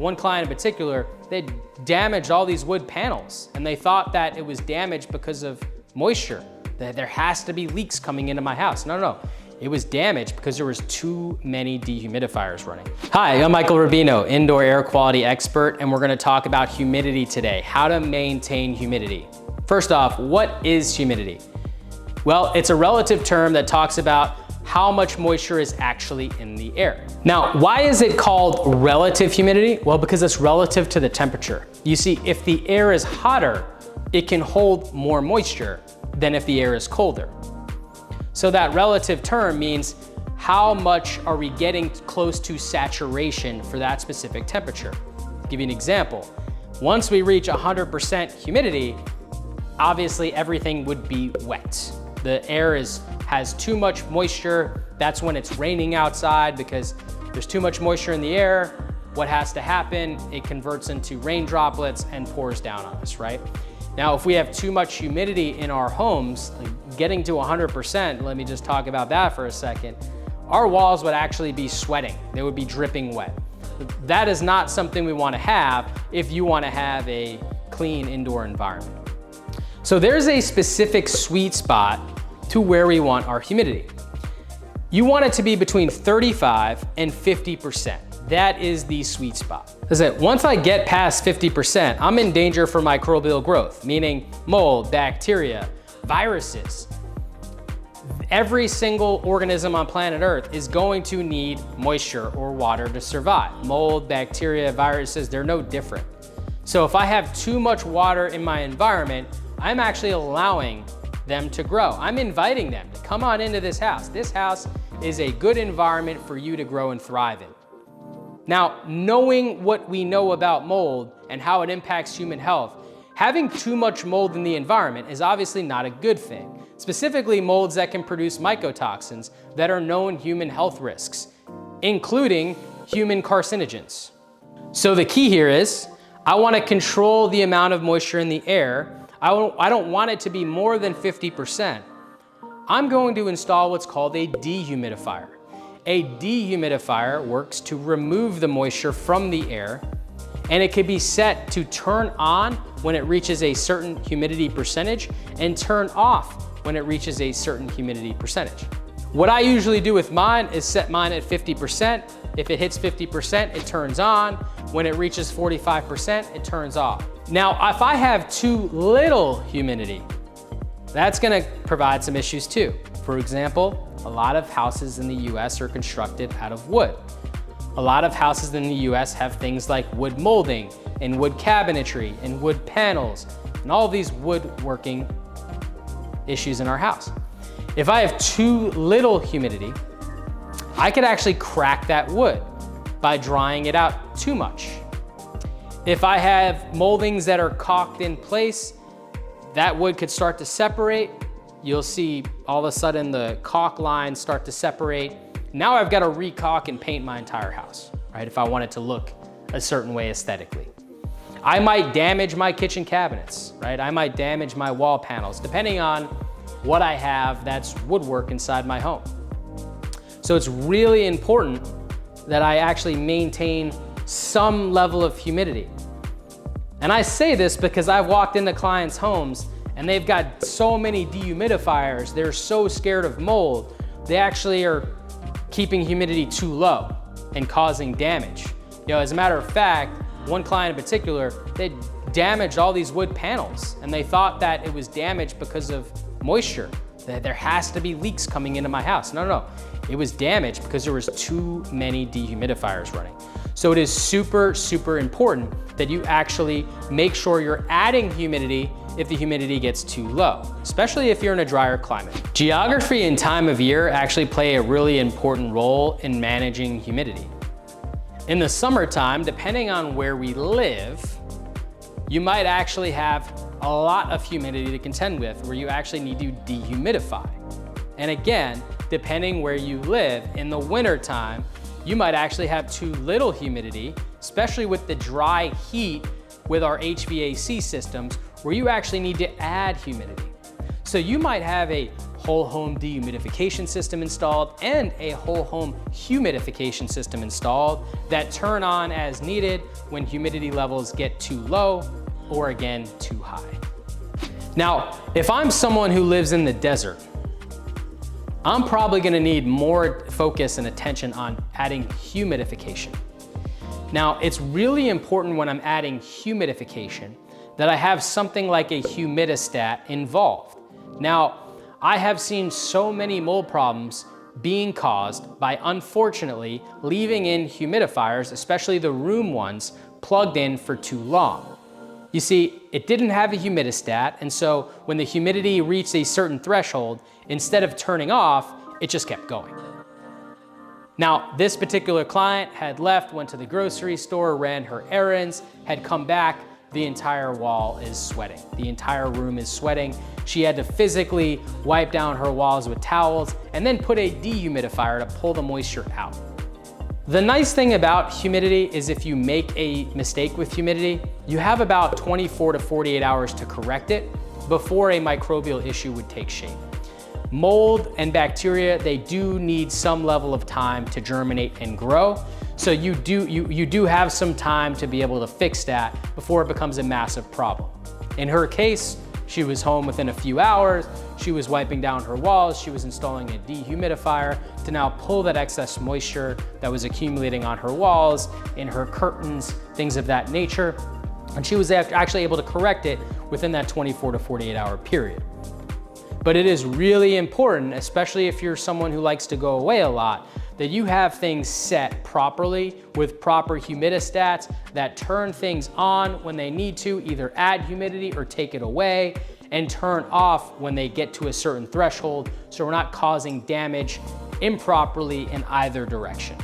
one client in particular, they damaged all these wood panels and they thought that it was damaged because of moisture, that there has to be leaks coming into my house. No. It was damaged because there was too many dehumidifiers running. Hi, I'm Michael Rubino, indoor air quality expert, and we're gonna talk about humidity today, how to maintain humidity. First off, what is humidity? Well, it's a relative term that talks about how much moisture is actually in the air. Now, why is it called relative humidity? Well, because it's relative to the temperature. You see, if the air is hotter, it can hold more moisture than if the air is colder. So that relative term means how much are we getting close to saturation for that specific temperature. To give you an example, once we reach 100% humidity, obviously everything would be wet. The air has too much moisture. That's when it's raining outside because there's too much moisture in the air. What has to happen? It converts into rain droplets and pours down on us, right? Now, if we have too much humidity in our homes, like getting to 100%, let me just talk about that for a second, our walls would actually be sweating. They would be dripping wet. That is not something we want to have if you want to have a clean indoor environment. So there's a specific sweet spot to where we want our humidity. You want it to be between 35 and 50%. That is the sweet spot. That's it. Once I get past 50%, I'm in danger for microbial growth, meaning mold, bacteria, viruses. Every single organism on planet Earth is going to need moisture or water to survive. Mold, bacteria, viruses, they're no different. So if I have too much water in my environment, I'm actually allowing them to grow. I'm inviting them to come on into this house. This house is a good environment for you to grow and thrive in. Now, knowing what we know about mold and how it impacts human health, having too much mold in the environment is obviously not a good thing. Specifically, molds that can produce mycotoxins that are known human health risks, including human carcinogens. So the key here is, I want to control the amount of moisture in the air. I don't want it to be more than 50%. I'm going to install what's called a dehumidifier. A dehumidifier works to remove the moisture from the air, and it can be set to turn on when it reaches a certain humidity percentage and turn off when it reaches a certain humidity percentage. What I usually do with mine is set mine at 50%. If it hits 50%, it turns on. When it reaches 45%, it turns off. Now, if I have too little humidity, that's gonna provide some issues too. For example, a lot of houses in the US are constructed out of wood. A lot of houses in the US have things like wood molding and wood cabinetry and wood panels and all these woodworking issues in our house. If I have too little humidity, I could actually crack that wood by drying it out too much. If I have moldings that are caulked in place, that wood could start to separate. You'll see all of a sudden the caulk lines start to separate. Now I've got to re-caulk and paint my entire house, right? If I want it to look a certain way aesthetically. I might damage my kitchen cabinets, right? I might damage my wall panels, depending on what I have that's woodwork inside my home. So it's really important that I actually maintain some level of humidity. And I say this because I've walked into clients' homes and they've got so many dehumidifiers, they're so scared of mold, they actually are keeping humidity too low and causing damage. You know, as a matter of fact, one client in particular, they damaged all these wood panels and they thought that it was damaged because of moisture, that there has to be leaks coming into my house. No. It was damaged because there was too many dehumidifiers running. So it is super, super important that you actually make sure you're adding humidity if the humidity gets too low, especially if you're in a drier climate. Geography and time of year actually play a really important role in managing humidity. In the summertime, depending on where we live, you might actually have a lot of humidity to contend with where you actually need to dehumidify. And again, depending where you live, in the wintertime, you might actually have too little humidity, especially with the dry heat with our HVAC systems, where you actually need to add humidity. So you might have a whole home dehumidification system installed and a whole home humidification system installed that turn on as needed when humidity levels get too low or again too high. Now, if I'm someone who lives in the desert, I'm probably gonna need more focus and attention on adding humidification. Now, it's really important when I'm adding humidification that I have something like a humidistat involved. Now, I have seen so many mold problems being caused by, unfortunately, leaving in humidifiers, especially the room ones, plugged in for too long. You see, it didn't have a humidistat, and so when the humidity reached a certain threshold, instead of turning off, it just kept going. Now, this particular client had left, went to the grocery store, ran her errands, had come back, the entire wall is sweating. The entire room is sweating. She had to physically wipe down her walls with towels and then put a dehumidifier to pull the moisture out. The nice thing about humidity is if you make a mistake with humidity, you have about 24 to 48 hours to correct it before a microbial issue would take shape. Mold and bacteria, they do need some level of time to germinate and grow. So you do have some time to be able to fix that before it becomes a massive problem. In her case, she was home within a few hours. She was wiping down her walls. She was installing a dehumidifier to now pull that excess moisture that was accumulating on her walls, in her curtains, things of that nature. And she was actually able to correct it within that 24 to 48 hour period. But it is really important, especially if you're someone who likes to go away a lot, that you have things set properly with proper humidistats that turn things on when they need to, either add humidity or take it away, and turn off when they get to a certain threshold, so we're not causing damage improperly in either direction.